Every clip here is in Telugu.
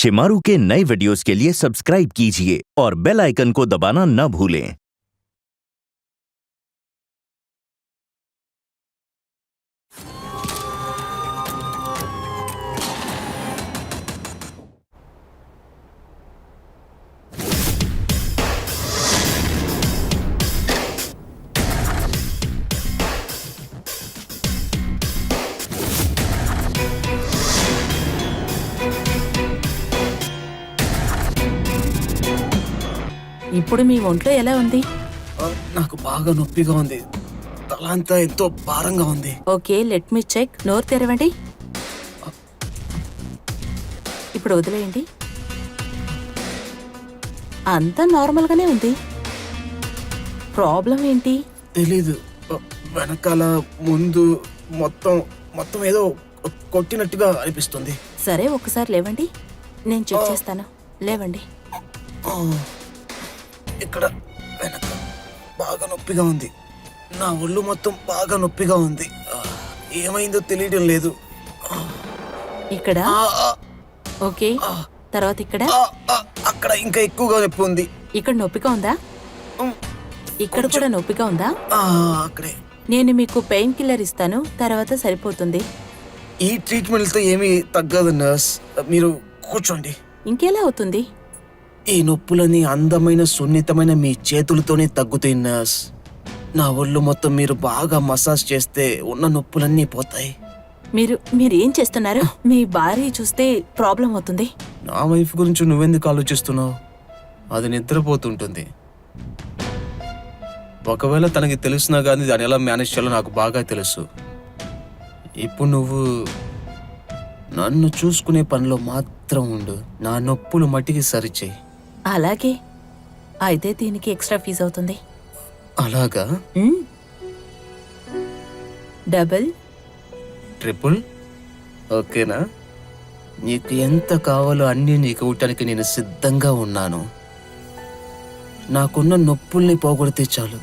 शिमारू के नए वीडियोस के लिए सब्सक्राइब कीजिए और बेल आइकन को दबाना न भूलें। ఇప్పుడు మీ ఒంట్లో ఎలా ఉంది? నాకు బాగా నొప్పిగా ఉంది. తల అంతా ఎంతో భారంగా ఉంది. Okay, let me check. నోరు తెరవండి. ఇప్పుడు వదిలేయండి. అంతా నార్మల్ గానే ఉంది. ప్రాబ్లం ఏంటి? తెలీదు. వెనకాల ముందు మొత్తం ఏదో కొట్టినట్టుగా అనిపిస్తుంది. సరే, ఒకసారి లేవండి, నేను చెక్ చేస్తాను. లేవండి. ఇక్కడ వెనక బాగా నొప్పిగా ఉంది. నా ఒళ్ళు మొత్తం బాగా నొప్పిగా ఉంది. ఏమైందో తెలియడం లేదు. ఇక్కడ ఓకే, తర్వాత ఇక్కడ అక్కడ ఇంకా ఎక్కువగా నొప్పి ఉంది. ఇక్కడ నొప్పిగా ఉందా? ఇక్కడ కూడా నొప్పిగా ఉందా? అక్కడే. నేను మీకు పెయిన్ కిల్లర్ ఇస్తాను, తర్వాత సరిపోతుంది. ఈ ట్రీట్మెంట్తో ఏమీ తగ్గదు నర్స్. మీరు కూర్చోండి. ఇంకెలా అవుతుంది? ఈ నొప్పులని అందమైన సున్నితమైన మీ చేతులతోనే తగ్గుతాయి నర్స్. నా ఒళ్ళు మొత్తం మీరు బాగా మసాజ్ చేస్తే ఉన్న నొప్పులన్నీ పోతాయి. మీరు ఏం చేస్తున్నారు? మీ భార్య చూస్తే ప్రాబ్లం అవుతుంది. నా వైఫ్ గురించి నువ్వెందుకు ఆలోచిస్తున్నావు? అది నిద్రపోతుంటుంది. ఒకవేళ తనకి తెలిసినా కానీ దాన్ని ఎలా మేనేజ్ చేయాలో నాకు బాగా తెలుసు. ఇప్పుడు నువ్వు నన్ను చూసుకునే పనిలో మాత్రం ఉండు. నా నొప్పులు మట్టికి సరిచేయి. అలాగే, అయితే దీనికి ఎక్స్ట్రా ఫీజు అవుతుంది. అలాగా? డబుల్, ట్రిపుల్, ఓకేనా? నీకు ఎంత కావాలో అన్నీ నీకు ఇవ్వటానికి నేను సిద్ధంగా ఉన్నాను. నాకున్న నొప్పుల్ని పోగొడితే చాలు.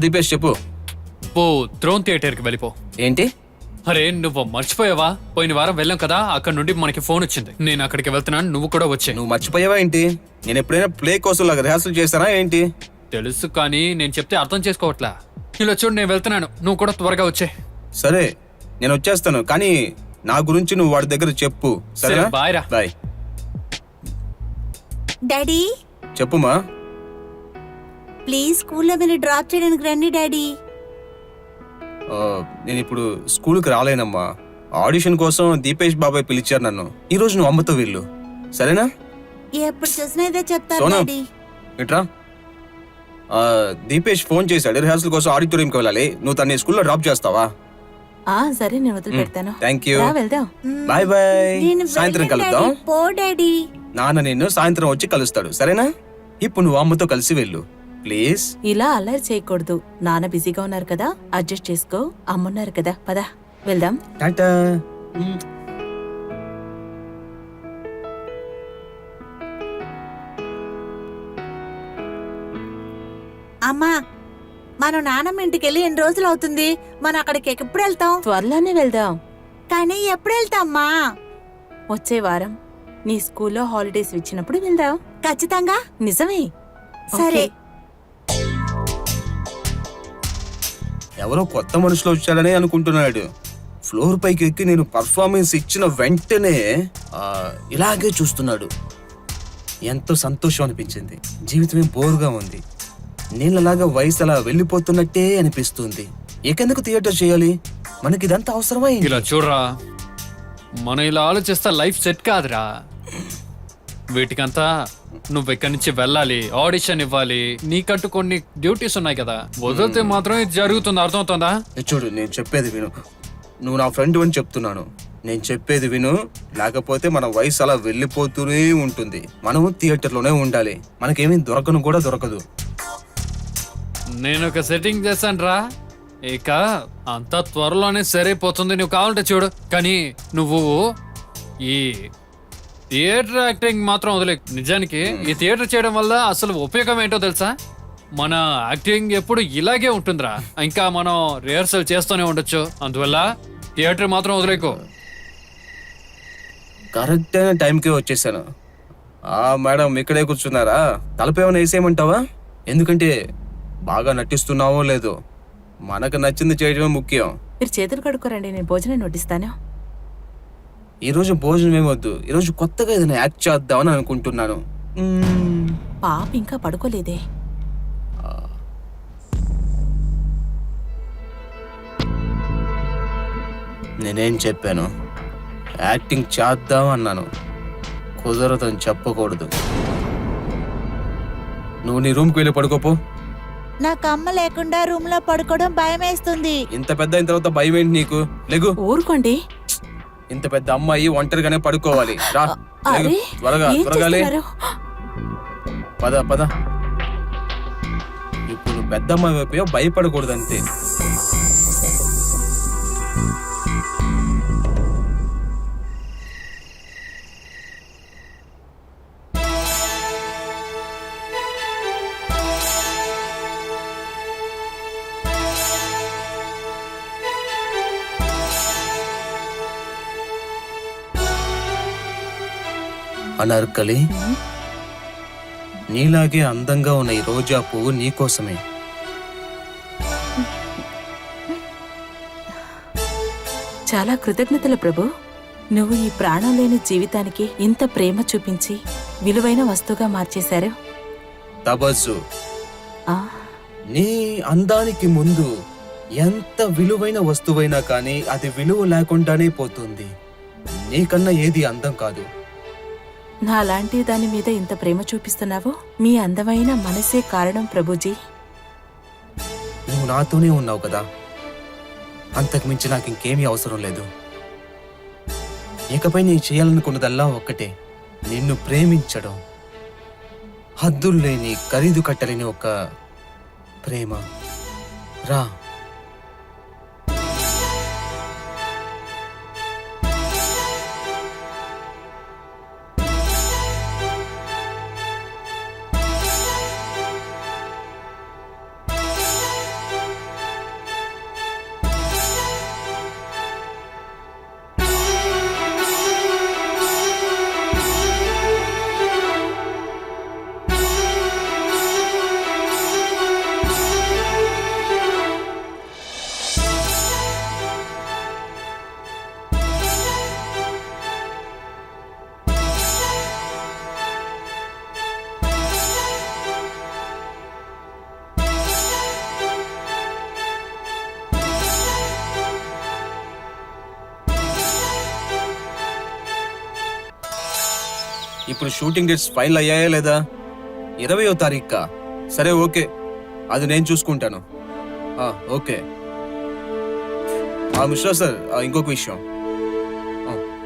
దీపేష్ చెప్పు. థ్రోన్ థియేటర్కి వెళ్ళిపో. ఏంటి? అరే, నువ్వు మర్చిపోయావా? పోయిన వారం వెళ్ళాం కదా, అక్కడ నుండి మనకి ఫోన్ వచ్చింది. నేను అక్కడికి వెళ్తున్నాను, నువ్వు కూడా వచ్చే. నువ్వు మర్చిపోయావా ఏంటి? నేను ఎప్పుడైనా ప్లే కోసం లాగా రిహార్సల్ చేస్తానా ఏంటి? తెలుసు, కానీ నేను చెప్తే అర్థం చేసుకోవట్లా. ఇలా చూడు, నేను వెళ్తున్నాను, నువ్వు కూడా త్వరగా వచ్చే. సరే, నేను వచ్చేస్తాను, కానీ నా గురించి నువ్వు వాడి దగ్గర చెప్పు. సరే, బాయ్ రా. బాయ్. డాడీ, చెప్పుమా. ప్లీజ్ స్కూల్లో మీరు డ్రాప్ చేయడానికి రండి డాడీ. నేను ఇప్పుడు స్కూల్కి రాలేనమ్మా. ఆడిషన్ కోసం దీపేష్ బాబాయ్ పిలిచారు నన్ను. ఈ రోజు నువ్వు అమ్మతో వెళ్ళు, సరేనా? ఎప్పుడు చూసినా ఇదే చెప్తారు సోనా, డాడీ. ఇట్రా. దీపేష్ ఫోన్ చేశాడు, రిహార్సల్ కోసం ఆడిటోరియంకి వెళ్ళాలి. నువ్వు తన స్కూల్లో డ్రాప్ చేస్తావా? సరే, నేను వదిలి పెడతాను. Thank you. వెళ్దాం. Bye bye. నేను సాయంత్రం వెళ్ళను కలుద్దాం. డాడీ. పో డాడీ. నాన్న నిన్ను సాయంత్రం వచ్చి కలుస్తాడు, సరేనా? ఇప్పుడు నువ్వు అమ్మతో కలిసి వెళ్ళు ప్లీజ్. ఇలా అల్లరి చేయకూడదు. నాన్న బిజీగా ఉన్నారు కదా, అడ్జస్ట్ చేసుకో. అమ్మున్నారు కదా, పద వెళ్దాం. టాటా. అమ్మా, మనం నానమ్మ ఇంటికి వెళ్ళి ఎన్ని రోజులు అవుతుంది? మనం అక్కడికి ఎప్పుడు వెళ్తాం? త్వరలోనే వెళ్దాం. కానీ ఎప్పుడు వెళ్తామ్మా? వచ్చే వారం నీ స్కూల్లో హాలిడేస్ ఇచ్చినప్పుడు వెళ్దాం. ఖచ్చితంగా? నిజమే. సరే. ఎవరో కొత్త మనుషులు వచ్చాడని అనుకుంటున్నాడు. ఫ్లోర్ పైకి ఎక్కి నేను పర్ఫార్మెన్స్ ఇచ్చిన వెంటనే ఇలాగే చూస్తున్నాడు. ఎంతో సంతోషం అనిపించింది. జీవితమే బోరుగా ఉంది. నీళ్ళలాగా వయసు అలా వెళ్ళిపోతున్నట్టే అనిపిస్తుంది. ఎకెందుకు థియేటర్ చేయాలి? మనకి ఇదంతా అవసరమా? ఇలా చూడరా, మనం ఇలా ఆలోచిస్తా లైఫ్ సెట్ కాదురా. వీటికంతా నువ్వు ఇక్కడి నుంచి వెళ్ళాలి, ఆడిషన్ ఇవ్వాలి, నీకంటూ కొన్ని డ్యూటీస్ ఉన్నాయి కదా. వదిలితే మాత్రం ఇది జరుగుతుంది, అర్థమవుతుందా? చూడు, నేను చెప్పేది విను. నువ్వు నా ఫ్రెండ్ అని చెప్తున్నాను. నేను చెప్పేది విను, లేకపోతే మన వయసు అలా వెళ్ళిపోతూనే ఉంటుంది. మనము థియేటర్లోనే ఉండాలి. మనకేమీ దొరకను కూడా దొరకదు. నేను ఒక సెట్టింగ్ చేశాను రా. ఇక అంత త్వరలోనే సరిపోతుంది. నువ్వు కావాలంటే చూడు. కానీ నువ్వు ఈ థియేటర్ యాక్టింగ్ మాత్రం వదిలే. నిజానికి ఈ థియేటర్ చేయడం వల్ల అసలు ఉపయోగం ఏంటో తెలుసా? మన యాక్టింగ్ ఎప్పుడు ఇలాగే ఉంటుందిరా. ఇంకా మనం రిహర్సల్ చేస్తూనే ఉండొచ్చు. అందువల్ల థియేటర్ మాత్రం వదిలేకో. కరెక్ట్ అయిన టైంకే వచ్చేసాను. మేడం ఇక్కడే కూర్చున్నారా? తలపేమైనా వేసేయమంటావా? ఎందుకంటే బాగా నటిస్తున్నావో లేదో మనకు నచ్చింది చేయడమే ముఖ్యం. మీరు చేతులు కడుక్కోరండి, నేను భోజనం వడ్డిస్తాను. ఈరోజు భోజనం ఏమొద్దు, ఈరోజు కొత్తగా ఏదైనా యాక్ట్ చేద్దామని అనుకుంటున్నాను. పాప ఇంకా పడుకోలేదే. నేనేం చెప్పాను? యాక్టింగ్ చేద్దాం అన్నాను. కుదరదని చెప్పకూడదు. నువ్వు నీ రూమ్కి వెళ్ళి పడుకోపో. నాకు అమ్మ లేకుండా రూమ్ లో పడుకోవడం భయం వేస్తుంది. ఇంత పెద్ద అయిన తర్వాత భయం ఏంటి నీకు? లేగు. ఊరుకోండి. ఇంత పెద్ద అమ్మాయి ఒంటరిగానే పడుకోవాలి. రా లేగు. అరే, త్వరగా ఏం త్వరగా లే. చేస్తున్నారు? పద పద. ఇప్పుడు పెద్ద అమ్మాయి వైపు భయపడకూడదు అంతే. అనార్కలి, నీలాగే అందంగా ఉన్న ఈ రోజా పువ్వు నీకోసమే. చాలా కృతజ్ఞతలు ప్రభు. నువ్వు ఈ ప్రాణం లేని జీవితానికి ఇంత ప్రేమ చూపించి విలువైన వస్తువుగా మార్చేశారు. తబస్సు, ఆ, నీ అందానికి ముందు ఎంత విలువైన వస్తువైనా కానీ అది విలువ లేకుండానే పోతుంది. నీకన్నా ఏది అందం కాదు. నాలాంటి దాని మీద ఇంత ప్రేమ చూపిస్తున్నావు. మీ అందమైన మనసే కారణం ప్రభుజీ. నువ్వు నాతోనే ఉన్నావు కదా, అంతకుమించి నాకు ఇంకేమీ అవసరం లేదు. ఇకపై నేను చేయాలనుకున్నదల్లా ఒక్కటే, నిన్ను ప్రేమించడం. హద్దుల్లేని ఖరీదు కట్టలేని ఒక ప్రేమ. రా. ఇప్పుడు షూటింగ్ డేట్స్ ఫైనల్ అయ్యాయా లేదా? 20వ తారీఖు. సరే ఓకే, అది నేను చూసుకుంటాను. ఓకే. మిశ్రా సార్, ఇంకొక విషయం,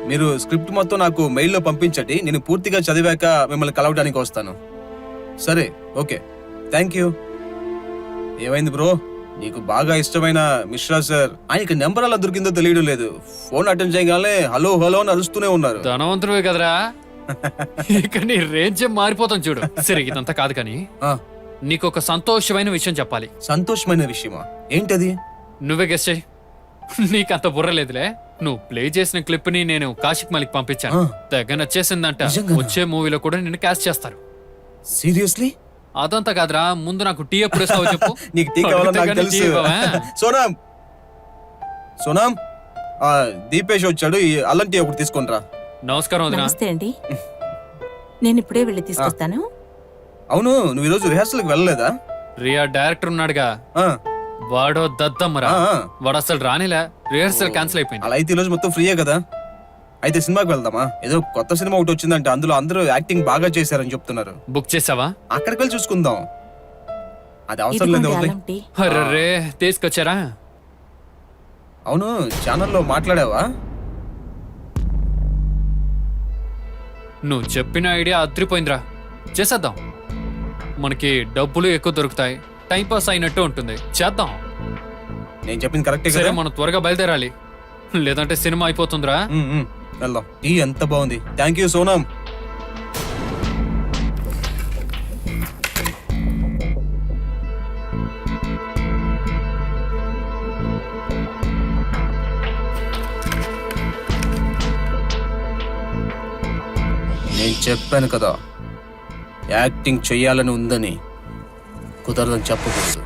మీరు స్క్రిప్ట్ మొత్తం నాకు మెయిల్లో పంపించండి. నేను పూర్తిగా చదివాక మిమ్మల్ని కలవడానికి వస్తాను. సరే ఓకే, థ్యాంక్ యూ. ఏమైంది బ్రో? నీకు బాగా ఇష్టమైన మిశ్రా సార్, ఆయనకి నెంబర్ అలా దొరికిందో తెలియడం లేదు. ఫోన్ అటెండ్ చేయగానే హలో హలో అని అరుస్తూనే ఉన్నారు. ధనవంతుడివే కదరా, ఇక నీ రేంజ్ మారిపోతాం చూడు. సరే ఇదంతా కాదు కానీ నీకు ఒక సంతోషమైన విషయం చెప్పాలి. సంతోషమైన విషయమా? ఏంటది? నువ్వే గెస్ చేయి. నీకంత బుర్రలేదులే. నువ్వు ప్లే చేసిన క్లిప్ ని నేను కాశిక్ మలిక్ పంపించాను. తెగ నచ్చేసిందంట. నిజంగానా? వచ్చే మూవీలో కూడా నిన్ను క్యాస్ట్ చేస్తారు. సీరియస్లీ? అదంతా కాదురా, ముందు నాకు టీ ఎప్పుడు ఇస్తావో చెప్పు. నీకు టీ కావాలని నాకు తెలుసు. సోనాం, సోనాం, దీపేష్ వచ్చాడు, ఈ అల్లం టీ ఒకటి తీసుకొనిరా. నమస్కారం వదినా. నమస్తే అండి, నేను ఇప్పుడే వెళ్ళి తీసుకొస్తాను. అవును, నువ్వు ఈరోజు రిహార్సల్కి వెళ్ళలేదా? రియా డైరెక్టర్ ఉన్నాడుగా, వాడో దద్దమ్మరా. వాడు అసలు రానిలే, రిహార్సల్ క్యాన్సిల్ అయిపోయింది. అలా అయితే ఈరోజు మొత్తం ఫ్రీయే కదా. అయితే సినిమాకి వెళ్దామా? ఏదో కొత్త సినిమా ఒకటి వచ్చిందంటే, అందులో అందరూ యాక్టింగ్ బాగా చేశారని చెప్తున్నారు. బుక్ చేసావా? అక్కడికి వెళ్ళి చూసుకుందాం. అది అవసరం లేదు. ఇదిగోండి అల్లం టీ. అర్రే, తీసుకొచ్చారా? అవును, ఛానల్లో మాట్లాడావా? నువ్వు చెప్పిన ఐడియా అదిరిపోయిందిరా, చేసేద్దాం. మనకి డబ్బులు ఎక్కువ దొరుకుతాయి, టైం పాస్ అయినట్టు ఉంటుంది. చేద్దాం. నేను చెప్పింది కరెక్టే సరే, కదా? మనం త్వరగా బయలుదేరాలి, లేదంటే సినిమా అయిపోతుందిరా. వెళ్దాం. టీ ఎంత బాగుంది. Thank you Sonam. నేను చెప్పాను కదా, యాక్టింగ్ చెయ్యాలని ఉందని. కుదరదని చెప్పకూడదు.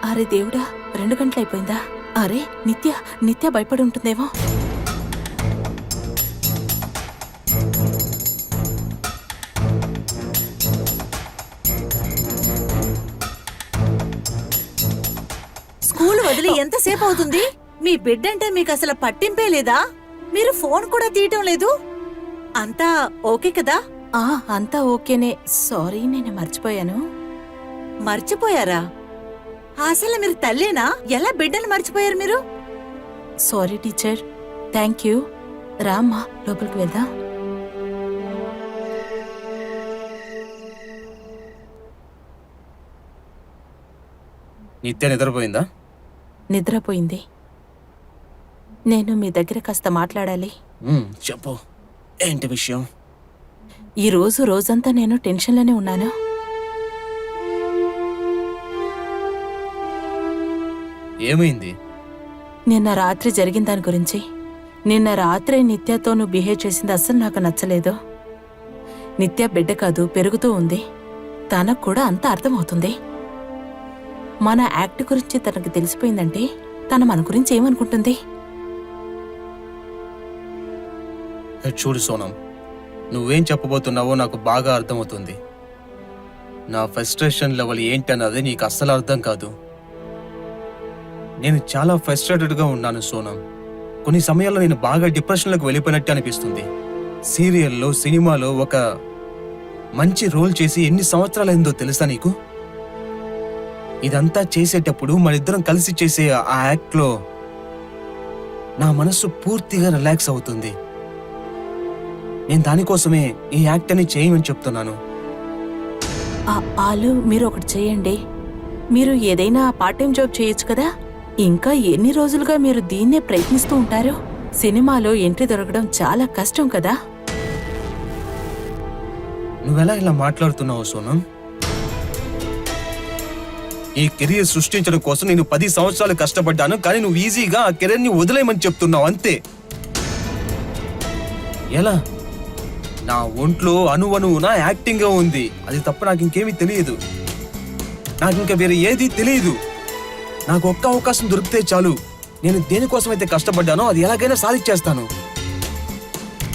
అరే దేవుడా, 2 గంటలైపోయిందా? అరే నిత్య భయపడి ఉంటుందేమో. స్కూల్ వదిలి ఎంతసేపు అవుతుంది? మీ బిడ్డంటే మీకు అసలు పట్టింపే లేదా? మీరు ఫోన్ కూడా తీయటం లేదు. అంతా ఓకే కదా? అంతా ఓకేనే. సారీ, నేను మర్చిపోయాను. మర్చిపోయారా? అసలు మీరు తల్లేనా? ఎలా బిడ్డను మర్చిపోయారు మీరు? Sorry teacher. Thank you. రామ్మా, లోపలికి వెళ్దాం. నిత్య నిద్రపోయిందా? నిద్రపోయింది. నేను మీ దగ్గర కాస్త మాట్లాడాలి. చెప్పు, ఏంటి విషయం? ఈ రోజంతా నేను టెన్షన్లోనే ఉన్నాను. ఏమైంది? నిన్న రాత్రి జరిగిన దాని గురించి. నిన్న రాత్రి నిత్యతో నువ్వు బిహేవ్ చేసింది అస్సలు నాకు నచ్చలేదు. నిత్య బిడ్డ కాదు, పెరుగుతూ ఉంది. తనకు కూడా అంత అర్థమవుతుంది. మన యాక్ట్ గురించి తనకు తెలిసిపోయిందంటే తన మన గురించి ఏమనుకుంటుంది? చూడు సోనం, నువ్వేం చెప్పబోతున్నావో నాకు బాగా అర్థమవుతుంది. నా ఫ్రస్ట్రేషన్ లెవెల్ ఏంటన్నది నీకు అస్సలు అర్థం కాదు. నేను చాలా ఫ్రస్ట్రేటెడ్గా ఉన్నాను సోనం. కొన్ని సమయాల్లో నేను బాగా డిప్రెషన్లోకి వెళ్ళిపోయినట్టు అనిపిస్తుంది. సీరియల్లో, సినిమాలో ఒక మంచి రోల్ చేసి ఎన్ని సంవత్సరాలైందో తెలుసా నీకు? ఇదంతా చేసేటప్పుడు మనిద్దరం కలిసి చేసే ఆ యాక్ట్లో నా మనస్సు పూర్తిగా రిలాక్స్ అవుతుంది. నేను దానికోసమే ఈ యాక్ట్ అని చేయమని చెప్తున్నాను. ఆలు, మీరు ఒకటి చేయండి. మీరు ఏదైనా పార్ట్ టైం జాబ్ చేయొచ్చు కదా. ఇంకా ఎన్ని రోజులుగా మీరు దీన్నే ప్రయత్నిస్తూ ఉంటారు? సినిమాలో ఎంట్రీ దొరకడం చాలా కష్టం కదా. నువ్వెలా ఇలా మాట్లాడుతున్నావు సోనం? ఈ కెరీర్ సృష్టించడం కోసం నేను 10 సంవత్సరాలు కష్టపడ్డాను, కానీ నువ్వు ఈజీగా ఆ కెరీర్ ని వదిలేయమని చెప్తున్నావు అంతే. ఎలా? నా ఒంట్లో అణువణువున యాక్టింగ్ ఉంది. అది తప్ప నాకు ఇంకేమీ తెలియదు. నాకు ఇంకా వేరే ఏది తెలియదు. నాకు ఒక్క అవకాశం దొరికితే చాలు. నేను దేనికోసమైతే కష్టపడ్డానో అది ఎలాగైనా సాధించేస్తాను.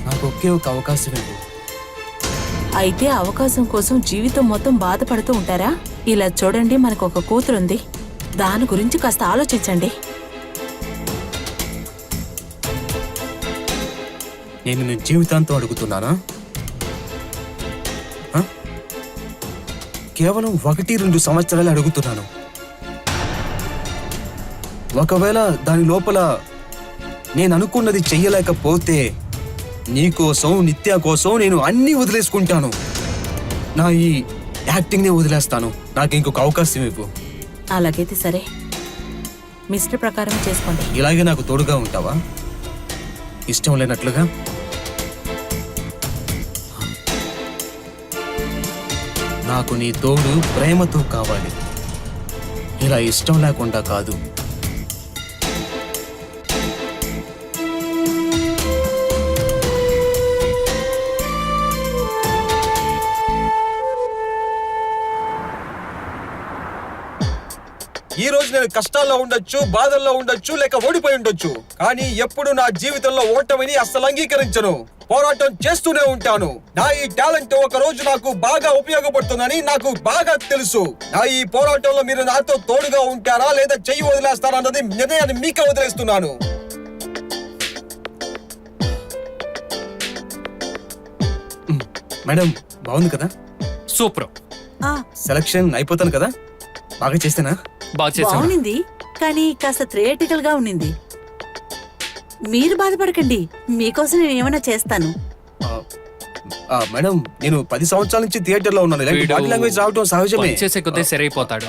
నాకు ఒకే ఒక అవకాశం ఇవ్వు. అయితే అవకాశం కోసం జీవితం మొత్తం బాధపడుతూ ఉంటారా? ఇలా చూడండి, మనకు ఒక కూతురుంది. దాని గురించి కాస్త ఆలోచించండి. నేను నీ జీవితాంతం అడుగుతున్నానా? కేవలం 1-2 సంవత్సరాలు అడుగుతున్నాను. ఒకవేళ దాని లోపల నేను అనుకున్నది చెయ్యలేకపోతే నీకోసం, నిత్య కోసం నేను అన్నీ వదిలేసుకుంటాను. నా ఈ యాక్టింగ్ని వదిలేస్తాను. నాకు ఇంకొక అవకాశం ఇవ్వు. అలాగైతే సరే, మిస్టర్ ప్రకారం చేసుకోండి. ఇలాగే నాకు తోడుగా ఉంటావా? ఇష్టం లేనట్లుగా? నాకు నీ తోడు ప్రేమతో కావాలి, ఇలా ఇష్టం లేకుండా కాదు. ఈ రోజు నేను కష్టాల్లో ఉండొచ్చు, బాధల్లో ఉండొచ్చు, లేక ఓడిపోయి ఉండొచ్చు, కానీ ఎప్పుడు నా జీవితంలో ఓటమిని అస్సలు అంగీకరించను. పోరాటం చేస్తూనే ఉంటాను. నా ఈ టాలెంట్ ఒక రోజు నాకు బాగా ఉపయోగపడుతుందని నాకు బాగా తెలుసు. నా ఈ పోరాటంలో మీరు నాతో తోడుగా ఉంటారా లేదా చెయ్యి వదిలేస్తారా అన్నది నిర్ణయాన్ని మీకే వదిలేస్తున్నాను. మేడం, బాగుంది కదా? సూపర్. సెలక్షన్ అయిపోతాను కదా? బాగా చేస్తేనా? బాగా చేసావు. బాగుంది, కానీ కాస్త థియేటికల్ గా ఉండింది. మీరు బాధపడకండి, మీకోసం నేను ఏమైనా చేస్తాను. మేడం నేను 10 సంవత్సరాల నుంచి థియేటర్లో ఉన్నాను. ఇలాంటి వీడు బాడీ లాంగ్వేజ్ రావడం సహజమే. చేసే కొద్ది సరైపోతాడు.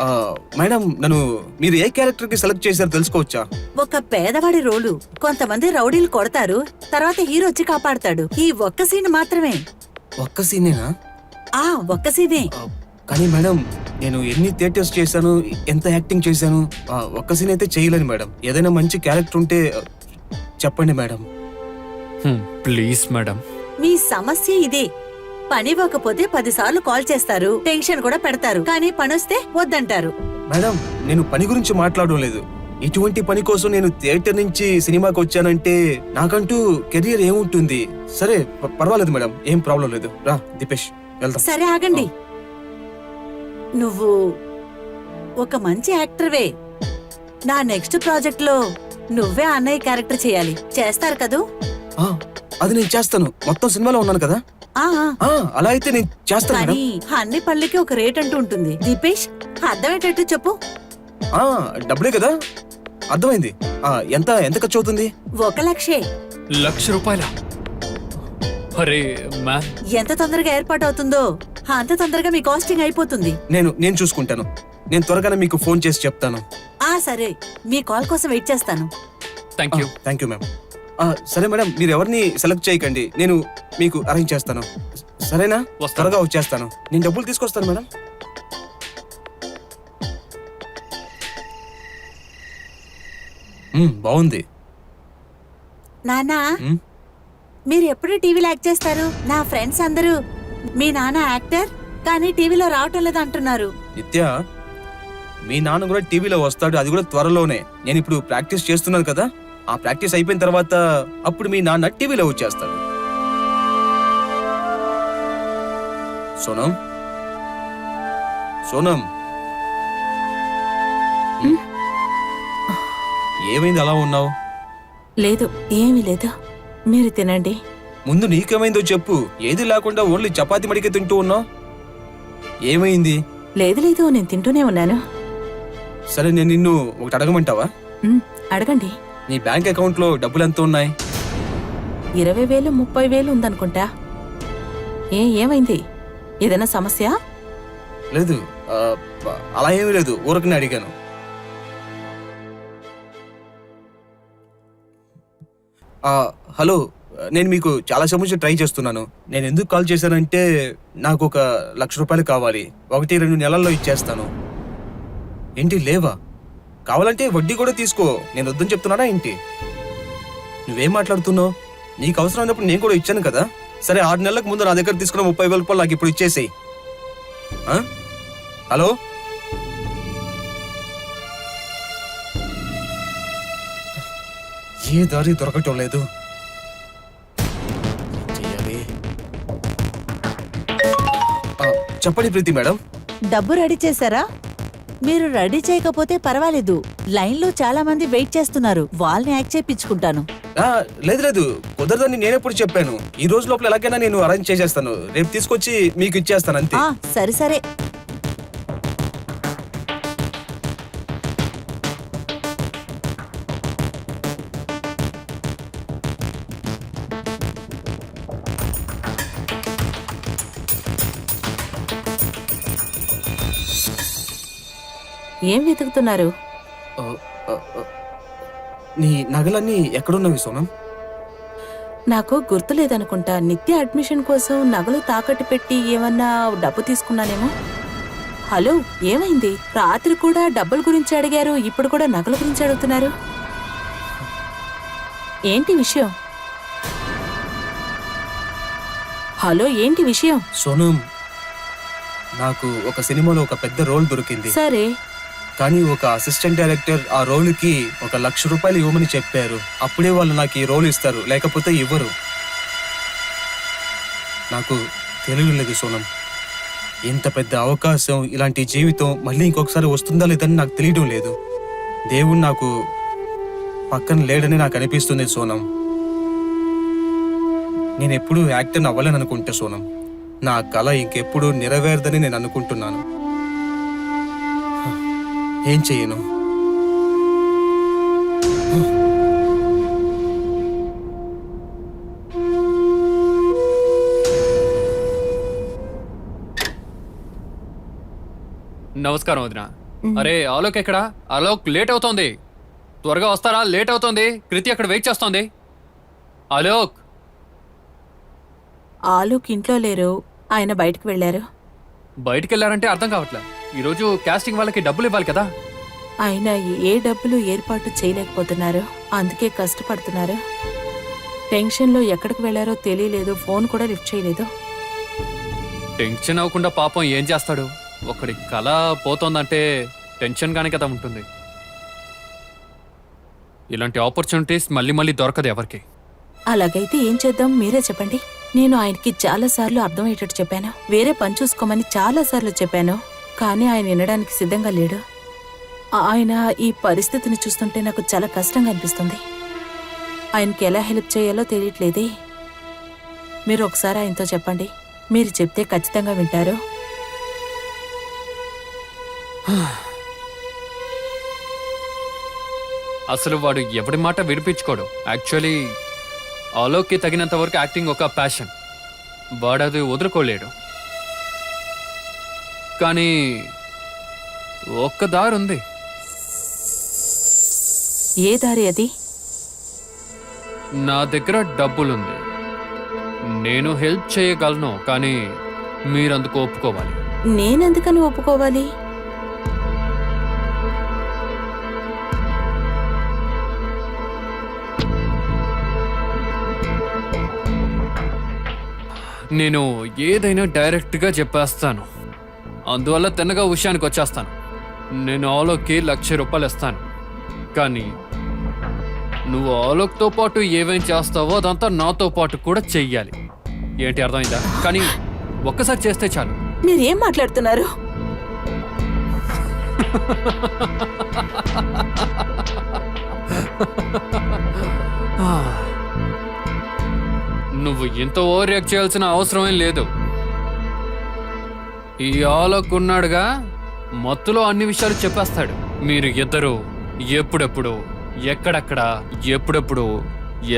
మేడం నన్ను మీరు ఏ క్యారెక్టర్ కి సెలెక్ట్ చేశారో తెలుసుకోవచ్చా? ఒక పేదవాడి రోలు. కొంతమంది రౌడీలు కొడతారు, తర్వాత హీరో వచ్చి కాపాడతాడు. ఈ ఒక్క సీన్ మాత్రమే. ఒక్క సీనేనా? ఒక్క సీనే. కానీ మేడం నేను ఎన్ని థియేటర్స్ చేశాను, ఎంత యాక్టింగ్ చేశాను, ఒక్క సీన్ అయితే చేయలేను మేడం. ఏదైనా మంచి క్యారెక్టర్ ఉంటే చెప్పండి మేడం. Please madam. మీ సమస్య ఇదే. పని ఇవ్వకపోతే 10 సార్లు కాల్ చేస్తారు, టెన్షన్ కూడా పెడతారు, కానీ పనొస్తే వద్దంటారు. మేడం నేను పని గురించి మాట్లాడడం లేదు. ఇటువంటి పని కోసం నేను థియేటర్ నుంచి సినిమాకి వచ్చానంటే నాకంటూ కెరియర్ ఏముంటుంది? సరే పర్వాలేదు మేడం, ఏం ప్రాబ్లం లేదు. రా దీపేష్ వెళ్దాం. సరే ఆగండి. నువ్వు ఒక మంచి యాక్టర్వే. నా నెక్స్ట్ ప్రాజెక్ట్ లో నువ్వే అన్నయ్య క్యారెక్టర్ చేయాలి. చేస్తారు కదూ? అది నేను చేస్తాను. మొత్తం సినిమాలో ఉన్నాను కదా. అలా అయితే నేను చేస్తాను మేడం. కానీ అన్ని పళ్ళకి ఒక రేట్ అంటూ ఉంటుంది. దీపేష్ అర్థమయ్యేటట్టు చెప్పు. డబ్బులే కదా, అర్థమైంది. ఎంత ఎంత ఖర్చు అవుతుంది? 1,00,000. ₹1,00,000? అరే మ్యామ్, ఎంత తొందరగా ఏర్పాటు అవుతుందో అంత తొందరగా మీ కాస్టింగ్ అయిపోతుంది. నేను చూసుకుంటాను. నేను త్వరగానే మీకు ఫోన్ చేసి చెప్తాను. సరే, మీ కాల్ కోసం వెయిట్ చేస్తాను. Thank you ma'am. సరే మేడం, మీరు ఎవరిని సెలెక్ట్ చేయకండి, నేను మీకు అరేంజ్ చేస్తాను. సరేనా? త్వరగా వచ్చేస్తాను. నేను డబ్బులు తీసుకొస్తాను మేడం. బాగుంది. నానా, మీరు ఎప్పుడు టీవీలో యాక్ట్ చేస్తారు? నా ఫ్రెండ్స్ అందరూ మీ నాన్న యాక్టర్ కానీ టీవీలో రావటం లేదు అంటున్నారు. నిత్య, మీ నాన్న కూడా టీవీలో వస్తాడు, అది కూడా త్వరలోనే. నేను ఇప్పుడు ప్రాక్టీస్ చేస్తున్నాను కదా, ఆ ప్రాక్టీస్ అయిపోయిన తర్వాత అప్పుడు మీ నాన్న టీవీలో వచ్చేస్తాడు. సోనం, సోనం, ఏమైంది అలా ఉన్నావు? లేదు, ఏమీ లేదు. మీరు తినండి. ముందు నీకేమైందో చెప్పు. ఏది లేకుండా ఓన్లీ చపాతి మడికే తింటూ ఉన్నావు. ఏమైంది? లేదు లేదు, నేను తింటూనే ఉన్నాను. సరే, నేను నిన్ను ఒకటి అడగమంటావా? అడగండి. నీ బ్యాంక్ అకౌంట్ లో డబ్బులు ఎంత ఉన్నాయి? 20,000 30,000 ఉందనుకుంటా. ఏమైంది? ఏదైనా సమస్య? లేదు, అలా ఏమీ లేదు, ఊరకనే అడిగాను. హలో, నేను మీకు చాలా సమయం నుంచి ట్రై చేస్తున్నాను. నేను ఎందుకు కాల్ చేశానంటే నాకు ఒక ₹1,00,000 కావాలి. 1-2 నెలల్లో ఇచ్చేస్తాను. ఏంటి లేవా? కావాలంటే వడ్డీ కూడా తీసుకో. నేను వద్దని చెప్తున్నానా ఏంటి? నువ్వేం మాట్లాడుతున్నావు? నీకు అవసరం అయినప్పుడు నేను కూడా ఇచ్చాను కదా. సరే, 6 నెలలకు ముందు నా దగ్గర తీసుకున్న ₹30,000 నాకు ఇప్పుడు ఇచ్చేసేయి. హలో, ఏ దారి దొరకటం లేదు. చెప్పండి ప్రీతి మేడం. డబ్బు రెడీ చేశారా? మీరు రెడీ చేయకపోతే పర్వాలేదు, లైన్ లో చాలా మంది వెయిట్ చేస్తున్నారు. వాళ్ళని యాక్ట్ చేయించుకుంటాను. లేదు లేదు, కుదరదని నేనెప్పుడు చెప్పాను. ఈ రోజు లోపల ఎలాగైనా నేను అరేంజ్ చేసేస్తాను. రేపు తీసుకొచ్చి మీకు ఇచ్చేస్తాను అంతే. సరే సరే. ఏం వెతుకుతున్నారు? నీ నగలన్నీ ఎక్కడున్నవి సోనం? నాకు గుర్తులేదనుకుంటా. నిత్య అడ్మిషన్ కోసం నగలు తాకట్టు పెట్టి ఏమన్నా డబ్బు తీసుకున్నానేమో. హలో, ఏమైంది? రాత్రి కూడా డబ్బుల గురించి అడిగారు, ఇప్పుడు కూడా నగల గురించి అడుగుతున్నారు. ఏంటి విషయం? హలో, ఏంటి విషయం? సోనం, నాకు ఒక సినిమాలో ఒక పెద్ద రోల్ దొరికింది. సరే, కానీ ఒక అసిస్టెంట్ డైరెక్టర్ ఆ రోల్కి ₹1,00,000 ఇవ్వమని చెప్పారు. అప్పుడే వాళ్ళు నాకు ఈ రోల్ ఇస్తారు, లేకపోతే ఇవ్వరు. నాకు తెలియలేదు సోనం, ఇంత పెద్ద అవకాశం, ఇలాంటి జీవితం మళ్ళీ ఇంకొకసారి వస్తుందా లేదని నాకు తెలియడం లేదు. దేవుడు నాకు పక్కన లేడని నాకు అనిపిస్తుంది సోనం. నేను ఎప్పుడు యాక్టర్ అవ్వాలని అనుకుంటా సోనం. నా కళ ఇంకెప్పుడు నెరవేరదని నేను అనుకుంటున్నాను. ఏం చెయ్యను? నమస్కారం వదిన. అరే ఆలోక్ ఎక్కడా? ఆలోక్ లేట్ అవుతోంది, త్వరగా వస్తారా? లేట్ అవుతోంది. కృతి అక్కడ వెయిట్ చేస్తోంది. ఆలోక్. ఆలోక్ ఇంట్లో లేరు, ఆయన బయటకు వెళ్ళారు. బయటికి వెళ్ళారంటే అర్థం కావట్లేదు. ఈరోజు కాస్టింగ్ వాళ్ళకి డబ్బులు ఇవ్వాలి కదా. ఆయన ఏ డబ్బులు ఏర్పాటు చేయలేకపోతున్నారు, అందుకే కష్టపడుతున్నారు. టెన్షన్లో ఎక్కడికి వెళ్ళారో తెలియలేదు, ఫోన్ కూడా లిఫ్ట్ చేయలేదు. టెన్షన్ అవ్వకుండా పాపం ఏం చేస్తాడు? ఒకడి కళ పోతోందంటే టెన్షన్గానే కదా ఉంటుంది. ఇలాంటి ఆపర్చునిటీస్ మళ్ళీ మళ్ళీ దొరకదు ఎవరికి. అలాగైతే ఏం చేద్దాం, మీరే చెప్పండి. నేను ఆయనకి చాలాసార్లు అర్థమయ్యేటట్టు చెప్పాను, వేరే పని చూసుకోమని చాలాసార్లు చెప్పాను, కానీ ఆయన వినడానికి సిద్ధంగా లేడు. ఆయన ఈ పరిస్థితిని చూస్తుంటే నాకు చాలా కష్టంగా అనిపిస్తుంది. ఆయనకి ఎలా హెల్ప్ చేయాలో తెలియట్లేదే. మీరు ఒకసారి ఆయనతో చెప్పండి, మీరు చెప్తే ఖచ్చితంగా వింటారు. అసలు వాడు ఎవడి మాట విడిపించుకోడు. యాక్చువల్లీ ఆలోక్కి తగినంత వరకు యాక్టింగ్ ఒక ప్యాషన్, వాడు అది వదులుకోలేడు. కానీ ఒక్క దారి ఉంది. ఏ దారి అది? నా దగ్గర డబ్బులుంది, నేను హెల్ప్ చేయగలను, కానీ మీరందుకు ఒప్పుకోవాలి. నేనెందుకని ఒప్పుకోవాలి? నేను ఏదైనా డైరెక్ట్గా చెప్పేస్తాను, అందువల్ల తిన్నగా విషయానికి వచ్చేస్తాను. నేను ఆలోక్కి 1,00,000 రూపాయలు ఇస్తాను, కానీ నువ్వు ఆలోక్తో పాటు ఏమేం చేస్తావో అదంతా నాతో పాటు కూడా చెయ్యాలి. ఏంటి అర్థమైందా? కానీ ఒక్కసారి చేస్తే చాలు. మీరేం మాట్లాడుతున్నారు? నువ్వు ఇంత ఓవర్ రియాక్ట్ చేయాల్సిన అవసరమేం లేదు. ఈ ఆలోక్ ఉన్నాడుగా, మత్తులో అన్ని విషయాలు చెప్పేస్తాడు. మీరు ఇద్దరు ఎప్పుడెప్పుడు, ఎక్కడెక్కడ, ఎప్పుడెప్పుడు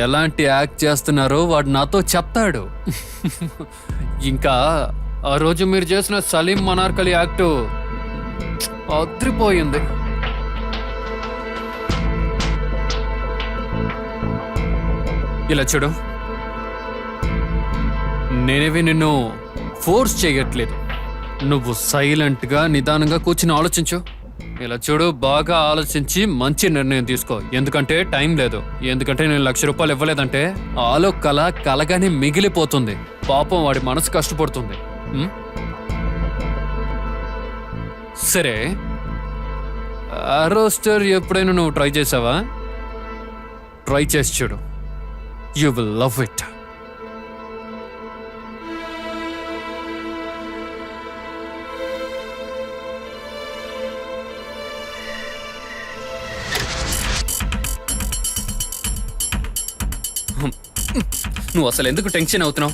ఎలాంటి యాక్ట్ చేస్తున్నారో వాడు నాతో చెప్తాడు. ఇంకా ఆ రోజు మీరు చేసిన సలీం మనార్కలి యాక్టు అద్రిపోయింది. ఇలా చూడు, నేనేవి నిన్ను ఫోర్స్ చేయట్లేదు. నువ్వు సైలెంట్గా నిదానంగా కూర్చుని ఆలోచించు. ఇలా చూడు, బాగా ఆలోచించి మంచి నిర్ణయం తీసుకో. ఎందుకంటే టైం లేదు. ఎందుకంటే నేను 1,00,000 రూపాయలు ఇవ్వలేదంటే ఆలోక్ కళ కలగానే మిగిలిపోతుంది. పాపం వాడి మనసు కష్టపడుతుంది. సరే, రోస్టర్ ఎప్పుడైనా నువ్వు ట్రై చేసావా? ట్రై చేసి చూడు, యూ విల్ లవ్ ఇట్. నువ్వు అసలు ఎందుకు టెన్షన్ అవుతున్నావు?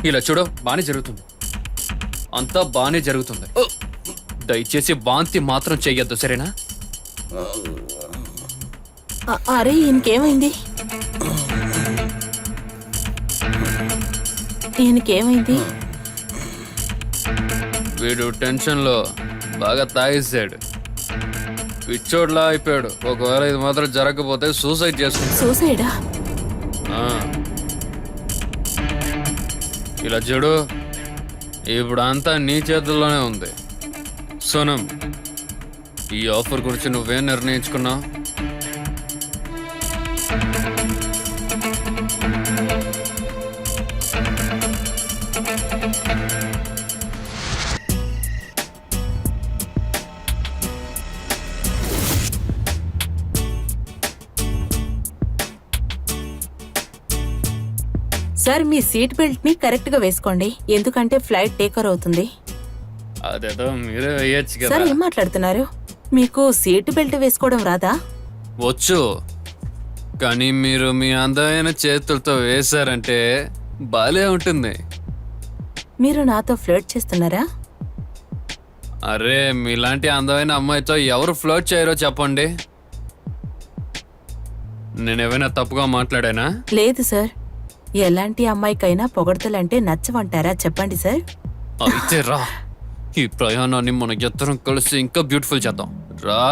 ఇలా చూడు, బానే జరుగుతుంది, అంతా బానే జరుగుతుంది. దయచేసి వాంతి మాత్రం చెయ్యొద్దు, సరేనా? అరే, ఈయనకేమైంది? ఈయనకేమైంది? వీడు టెన్షన్లో బాగా తాగేసాడు, పిచ్చోడ్లా అయిపోయాడు. ఒకవేళ ఇది మాత్రం జరగకపోతే సూసైడ్ చేసుకుంటాడు. సూసైడా? ఇలా చూడు, ఇప్పుడు అంతా నీ చేతుల్లోనే ఉంది. సోనం, ఈ ఆఫర్ గురించి నువ్వేం నిర్ణయించుకున్నావు? సార్, మీ సీట్ బెల్ట్ ని కరెక్ట్ గా వేసుకోండి, ఎందుకంటే ఫ్లైట్ టేకర్ అవుతుంది. అదేదో మీరే వేయచ్చు సార్, కదా. ఏం మాట్లాడుతున్నారు? మీకు సీట్ బెల్ట్ వేసుకోవడం రాదా? వచ్చు, కానీ మీరు మీ అందమైన చేతులతో వేశారంటే బాలే ఉంటుంది. మీరు నాతో ఫ్లర్ట్ చేస్తున్నారా? అరే, మీలాంటి అందమైన అమ్మాయితో ఎవరు ఫ్లోట్ చేయరో చెప్పండి. నేనేమైనా తప్పుగా మాట్లాడానా? లేదు సార్, ఎలాంటి అమ్మాయికైనా పొగడతలంటే నచ్చవంటారా? చెప్పండి సార్. అయితే రా, ఈ ప్రయాణాన్ని మన ఇద్దరం కలిసి ఇంకా బ్యూటిఫుల్ చేద్దాం. రా,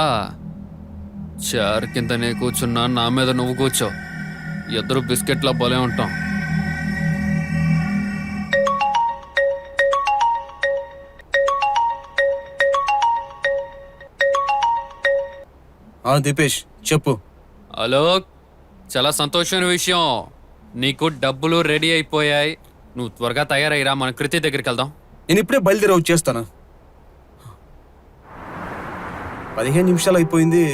చైర్ కిందనే కూర్చున్నా, నా మీద నువ్వు కూర్చో. ఇద్దరు బిస్కెట్లా భలే ఉంటాం. దీపేష్ చెప్పు. హలో, చాలా సంతోషమైన విషయం. నీకు డబ్బులు రెడీ అయిపోయాయి. నువ్వు త్వరగా తయారయ్యిరా, మన కృతి దగ్గరికి వెళ్దాం. నేను ఇప్పుడే బయలుదేరి వచ్చేస్తాను. 15 నిమిషాలు అయిపోయింది,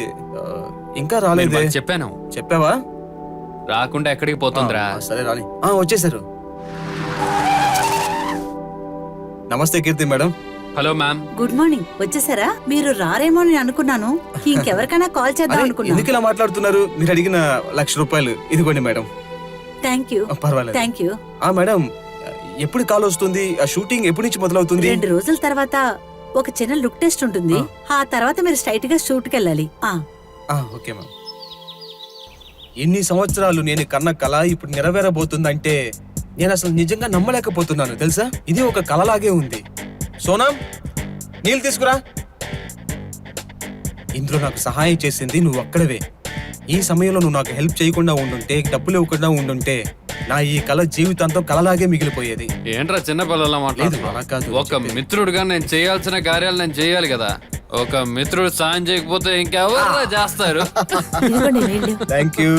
ఇంకా నేను రాలేదే. వాళ్ళకి చెప్పాను, చెప్పావా? రాకుండా ఎక్కడికి పోతుందిరా. సరే రాని. వచ్చేసారు. నమస్తే Keerthi madam. Hello ma'am. Good morning. వచ్చేసారా? మీరు రారేమో అని అనుకున్నాను. ఇంకెవరికైనా కాల్ చేద్దాం అరే, అనుకున్నాను. ఎందుకు ఇలా మాట్లాడుతున్నారు? మీరు అడిగిన ₹1,00,000 ఇదిగోండి మేడం. Thank you. పర్వాలేదు. Thank you. మేడం, ఎప్పుడు కాల్ వస్తుంది? ఆ షూటింగ్ ఎప్పటి నుంచి మొదలవుతుంది? 2 రోజుల తర్వాత ఒక చిన్న లుక్ టెస్ట్ ఉంటుంది. ఆ తర్వాత మీరు స్ట్రైట్ గా షూట్ కి వెళ్ళాలి. Okay ma'am. ఎన్ని సంవత్సరాలు నేను కన్న కళ ఇప్పుడు నెరవేరబోతుందంటే నేను అసలు నిజంగా నమ్మలేకపోతున్నాను తెలుసా. ఇది ఒక కళలాగే ఉంది. సోనం, నీళ్ళు తీసుకురా. ఇందులో నాకు సహాయం చేసింది నువ్వు ఒక్కడవే. ఈ సమయంలో నువ్వు నాకు హెల్ప్ చేయకుండా ఉండుంటే, డబ్బులు ఇవ్వకుండా ఉండుంటే నా ఈ కళ జీవితాంతం కళలాగే మిగిలిపోయేది. ఏంట్రా చిన్న పిల్లల లేదు, అలా కాదు. ఒక మిత్రుడుగా నేను చేయాల్సిన కార్యాలు నేను చేయాలి కదా. ఒక మిత్రుడు సాయం చేయకపోతే ఇంకెవరు చేస్తారు? ఇదిగోండి నీళ్ళు. Thank you.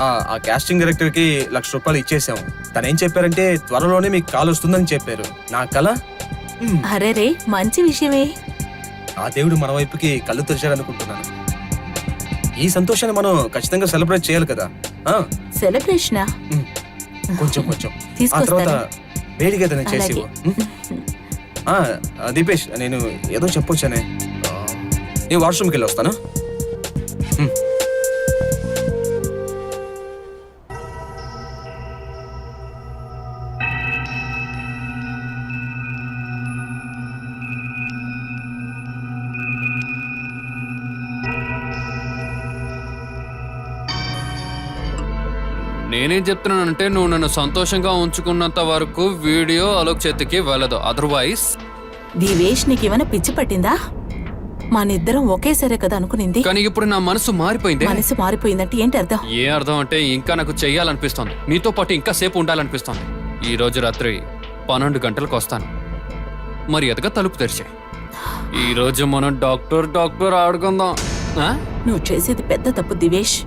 ఆ కాస్టింగ్ డైరెక్టర్ కి ₹1,00,000 ఇచ్చేసాం. తను ఏం చెప్పారంటే త్వరలోనే మీకు కాల్ వస్తుందని చెప్పారు. నా కళ అరే రే, మంచి విషయమే. ఆ దేవుడు మన వైపుకి కళ్ళు తెరిచాడనుకుంటున్నాను. ఈ సంతోషాన్ని మనం ఖచ్చితంగా సెలబ్రేట్ చేయాలి కదా. సెలబ్రేషనా? కొంచెం కొంచెం. ఆ తీసుకొస్తాను. తర్వాత వేడిగా ఏదైనా చేసి అలాగే. దీపేష్, నేను ఏదో చెప్పొచ్చానే. నేను వాష్రూమ్కి వెళ్ళి వస్తాను. నేనేం చెప్తున్నానంటే, నువ్వు నన్ను సంతోషంగా ఉంచుకున్నంత వరకు వీడియో అలోక్ చేతికి వెళ్ళదు. అదర్వైజ్ దివేష్ నీకేమైనా పిచ్చి పట్టిందా? మనిద్దరం ఒకేసారే కదా అనుకునింది. కానీ ఇప్పుడు నా మనసు మారిపోయింది. మనసు మారిపోయిందంటే ఏంటి అర్థం? ఏ అర్థం అంటే, ఇంకా నాకు చెయ్యాలనిపిస్తోంది. నీతో పాటు ఇంకా సేపు ఉండాలనిపిస్తోంది. ఈ రోజు రాత్రి 12 గంటలకు వస్తాను. మరి ఎదగా తలుపు తెరిచే. ఈ రోజు మనం డాక్టర్ ఆడుకుందాం. నువ్వు చేసేది పెద్ద తప్పు దివేష్.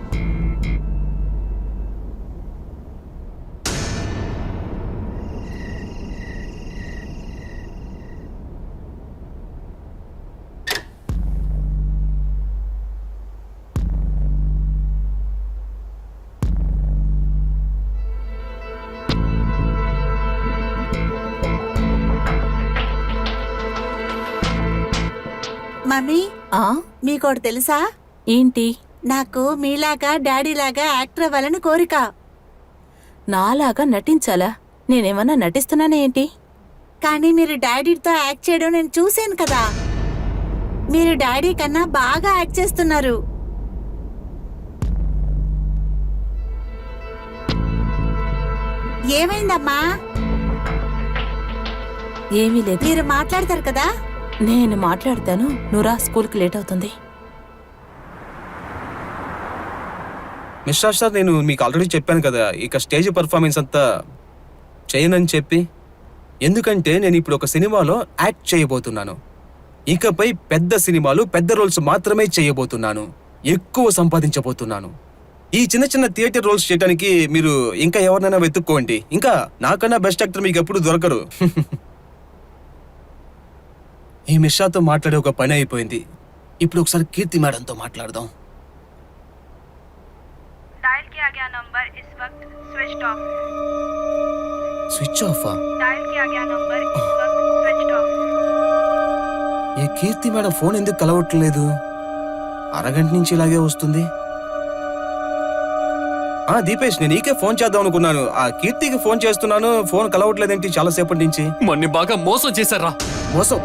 మమ్మీ, ఆ మీకోటి తెలుసా? ఏంటి? నాకు మీలాగా డాడీలాగా యాక్టర్ అవ్వాలని కోరిక. నాలాగా నటించాలా? నేనేమన్నా నటిస్తున్నానా ఏంటి? కానీ మీరు డాడీతో యాక్ట్ చేయడం నేను చూశాను కదా. మీరు డాడీ కన్నా బాగా యాక్ట్ చేస్తున్నారు. ఏమైందమ్మా? ఏమీ లేదు. మీరు మాట్లాడతారు కదా. నేను మాట్లాడతాను, నువ్వురా, స్కూల్కి లేట్ అవుతుంది. మిస్టర్ సార్, నేను మీకు ఆల్రెడీ చెప్పాను కదా ఇక స్టేజ్ పర్ఫార్మెన్స్ అంతా చేయనని చెప్పి. ఎందుకంటే నేను ఇప్పుడు ఒక సినిమాలో యాక్ట్ చేయబోతున్నాను. ఇకపై పెద్ద సినిమాలు, పెద్ద రోల్స్ మాత్రమే చేయబోతున్నాను. ఎక్కువ సంపాదించబోతున్నాను. ఈ చిన్న చిన్న థియేటర్ రోల్స్ చేయడానికి మీరు ఇంకా ఎవరినైనా వెతుక్కోండి. ఇంకా నాకన్నా బెస్ట్ యాక్టర్ మీకు ఎప్పుడు దొరకరు. ఈ మిషాతో మాట్లాడే ఒక పని అయిపోయింది. ఇప్పుడు ఒకసారి కీర్తి మేడంతో మాట్లాడదాం. डायल किया गया नंबर इस वक्त स्विच ऑफ है। స్విచ్ ఆఫా? डायल किया गया नंबर इस वक्त स्विच ऑफ है। ఏ కీర్తి మేడం ఫోన్ ఎందుకు కలవట్లేదు? అరగంట నుంచి ఇలాగే వస్తుంది. దీపేష్, నేను నీకే ఫోన్ చేద్దాం అనుకున్నాను. ఆ కీర్తికి ఫోన్ చేస్తున్నాను, ఫోన్ కలవట్లేదేంటి చాలా సేపటి నుంచి? మన్ని బాగా మోసం చేశారా? మోసం?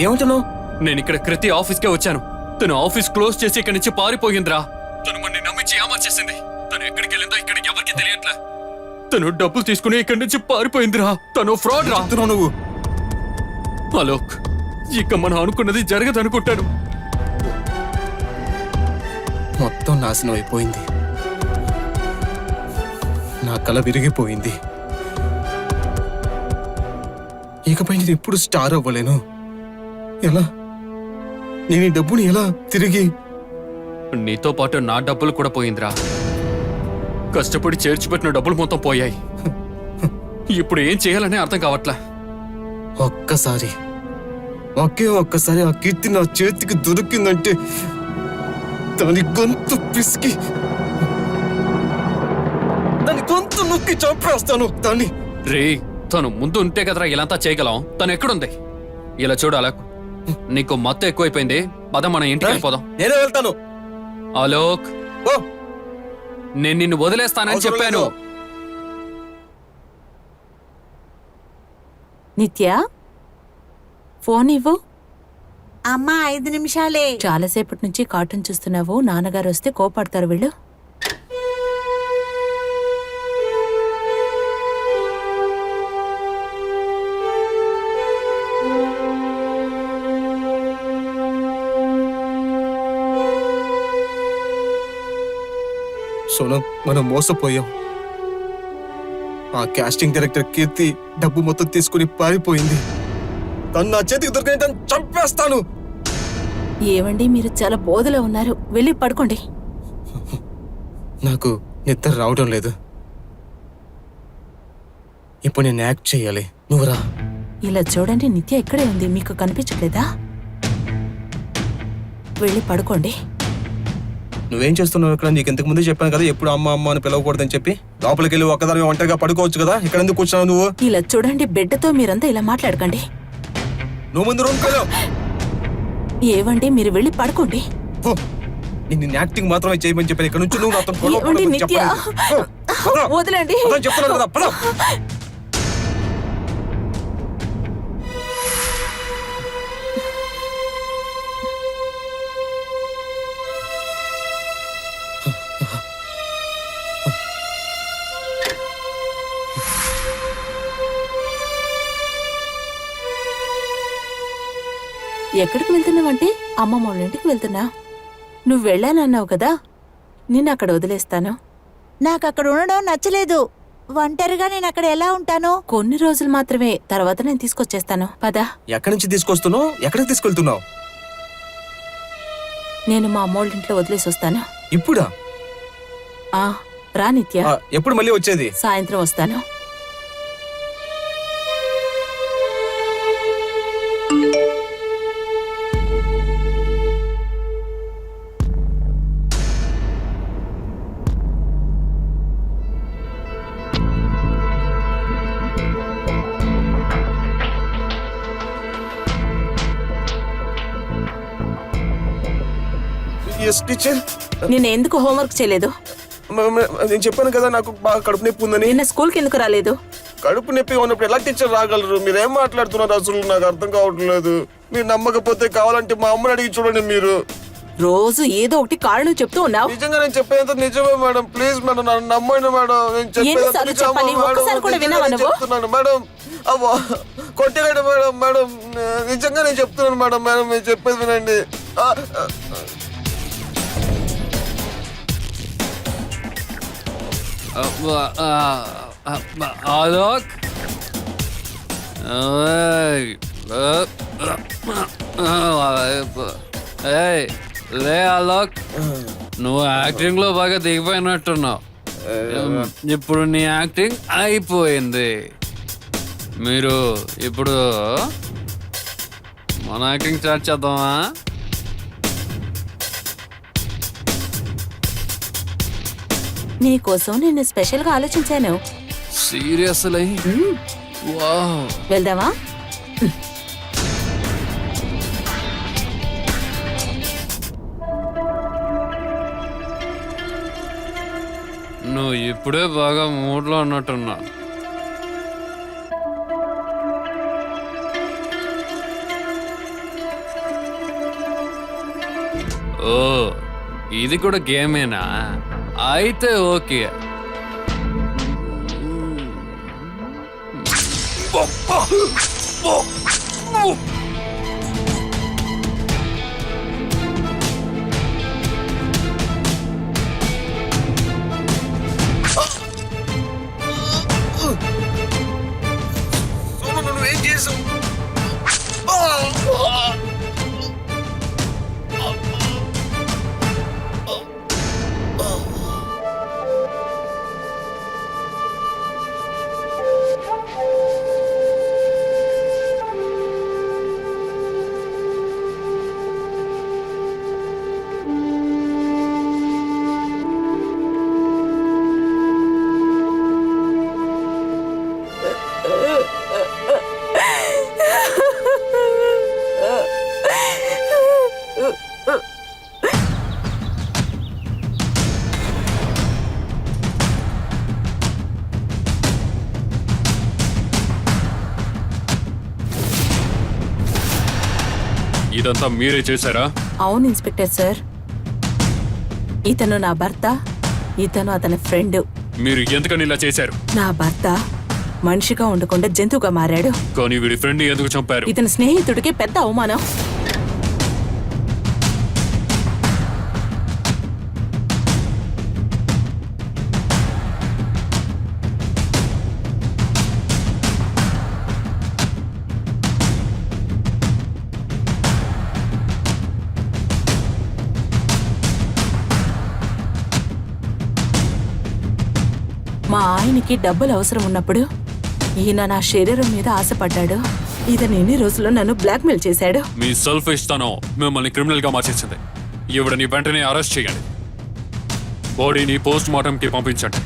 ఏమంటున్నావు? నేను ఇక్కడ కృతి ఆఫీస్కే వచ్చాను. తను ఆఫీస్ క్లోజ్ చేసి ఇక్కడి నుంచి పారిపోయిందిరా. తను మన్ని నమ్మించి ఏమార్చేసింది. తను ఎక్కడికి వెళ్ళిందో ఇక్కడ ఎవరికి తెలియట్లే. తను డబ్బులు తీసుకుని ఇక్కడి నుంచి పారిపోయిందిరా. తను ఫ్రాడ్ రా. నువ్వు అలోక్, ఇక మనం అనుకున్నది జరగదు అనుకుంటాను. మొత్తం నాశనం అయిపోయింది. నా కల విరిగిపోయింది. ఇకపై నేను ఎప్పుడు స్టార్ అవ్వలేను. ఎలా? నేను ఈ డబ్బుని ఎలా తిరిగి? నీతో పాటు నా డబ్బులు కూడా పోయిందిరా. కష్టపడి చేర్చిపెట్టిన డబ్బులు మొత్తం పోయాయి. ఇప్పుడు ఏం చేయాలని అర్థం కావట్లా. ఒక్కసారి ఆ కీర్తి నా చేతికి దొరికిందంటే దాని గొంతు పిసికి, దాని గొంతు నొక్కి చంపేస్తాను దాన్ని. రే, తను ముందు ఉంటే కదరా ఇలాంతా చేయగలం. తను ఎక్కడుంది? ఇలా చూడాలా? నీకు మత్తు ఎక్కువైపోయింది. పద మనం ఇంటికి వెళ్ళిపోదాం. నేనే వెళ్తాను. అలోక్, ఓ, నేను నిన్ను వదిలేస్తానని అవసరం చెప్పాను. లేదు. నిత్య, ఫోన్ ఇవ్వు. అమ్మా 5 నిమిషాలే. చాలాసేపటి నుంచి కార్టూన్ చూస్తున్నావు. నాన్నగారు వస్తే కోపడతారు వీళ్ళు. సోనం, మనం మోసపోయాం. ఆ కాస్టింగ్ డైరెక్టర్ కీర్తి డబ్బు మొత్తం తీసుకుని పారిపోయింది. తను నా చేతికి దొరికిన చంపేస్తాను. ఏవండి, మీరు చాలా బోధలో ఉన్నారు. వెళ్ళి పడుకోండి. నాకు నిద్ర రావడం లేదు. ఇప్పుడు నేను యాక్ట్ చేయాలి. నువ్వు రా. ఇలా చూడండి, నిత్య ఇక్కడే ఉంది. మీకు కనిపించట్లేదా? వెళ్ళి పడుకోండి. నువ్వేం చేస్తున్నావు ఇక్కడ? నీకు ఇంతకు ముందే చెప్పాను కదా ఎప్పుడు అమ్మ అమ్మ అని పిలవకూడదని చెప్పి. లోపలికి వెళ్ళి ఒక్కదాని ఒంటరిగా పడుకోవచ్చు కదా. ఇక్కడ ఎందుకు కూర్చున్నావు నువ్వు? ఇలా చూడండి, బిడ్డతో మీరంతా ఇలా మాట్లాడకండి. నువ్వు ముందు రూమ్ కెళ్ళు. ఏవండి, మీరు వెళ్ళి పడుకోండి. పో. నేను యాక్టింగ్ మాత్రమే చేయమని చెప్పాను. ఇక్కడ నుంచి నువ్వు నాతో గొడవ ఏవండి, పడకు నిత్య, చెప్పలేదు. పో, పద. వదలండి. పద చెప్తున్నాను కదా, పద. ఎక్కడికి వెళ్తున్నావంటే? అమ్మమ్మ వాళ్ళ ఇంటికి వెళ్తున్నా. నువ్వు వెళ్ళానన్నావు కదా, నిన్ను అక్కడ వదిలేస్తాను. నాకు అక్కడ ఉండడం నచ్చలేదు. ఒంటరిగా నేను అక్కడ ఎలా ఉంటాను? కొన్ని రోజులు మాత్రమే, తర్వాత నేను తీసుకొచ్చేస్తాను. పద. ఎక్కడి నుంచి తీసుకొస్తున్నావు? ఎక్కడికి తీసుకెళ్తున్నావు? నేను మా అమ్మోళ్ళ ఇంట్లో వదిలేసి వస్తాను. ఇప్పుడా? ఆ, రా నిత్య. ఎప్పుడు మళ్ళీ వచ్చేది? సాయంత్రం వస్తాను. Yes teacher. నిన్న ఎందుకు హోంవర్క్ చేయలేదు? నేను చెప్పాను కదా నాకు బాగా కడుపు నొప్పి ఉందని. నిన్న స్కూల్కి ఎందుకు రాలేదు? కడుపు నొప్పి ఉన్నప్పుడు ఎలా టీచర్ రాగలరు? మీరేం మాట్లాడుతున్నారు అసలు నాకు అర్థం కావట్లేదు. మీరు నమ్మకపోతే కావాలంటే మా అమ్మని అడిగి చూడండి. మీరు రోజు ఏదో ఒకటి కారణం చెప్తూ ఉన్నావు. నిజంగా నేను చెప్పేంత నిజమే మేడం. ప్లీజ్ మేడం, నన్ను నమ్మండి మేడం. నేను ఎన్నిసార్లు చెప్పాలి? ఒక్కసారి కూడా విన్నావా నువ్వు? చెప్తున్నాను మేడం. అవ్వా కొట్టేయండి మేడం. మేడం నిజంగా నేను చెప్తున్నాను మేడం. మేడం నేను చెప్పేది వినండి. అలోక్, లే అలోక్, నువ్వు యాక్టింగ్ లో బాగా దిగిపోయినట్టున్నావు. ఇప్పుడు నీ యాక్టింగ్ అయిపోయింది. మీరు ఇప్పుడు మన యాక్టింగ్ స్టార్ట్ చేద్దామా? నీకోసం నేను స్పెషల్ గా ఆలోచించాను. సీరియస్లీ? వావ్. వెళ్దామా? నువ్వు ఇప్పుడే బాగా మూడ్లో ఉన్నట్టున్నా. ఓ, ఇది కూడా గేమేనా? అయితే ఓకే. ప్లీజ్. ఇదంతా మీరే చేశారా? అవును ఇన్స్పెక్టర్ సార్, ఇతను నా భర్త, ఇతను అతని ఫ్రెండ్. మీరు ఎందుకని ఇలా చేశారు? నా భర్త మనిషిగా ఉండకుండా జంతువుగా మారాడు. కానీ వీడి ఫ్రెండ్ ఎందుకు చంపారు? ఇతని స్నేహితుడికి పెద్ద అవమానం. మా ఆయనకి డబ్బులు అవసరం ఉన్నప్పుడు ఈయన నా శరీరం మీద ఆశపడ్డాడు. ఇతను ఎన్ని రోజులు నన్ను బ్లాక్మెయిల్ చేశాడు. మీ సెల్ఫిష్ తనం మిమ్మల్ని క్రిమినల్ గా మార్చేసింది. ఈవిడని వెంటనే అరెస్ట్ చేయండి. బాడీని పోస్ట్ మార్టం కి పంపించండి.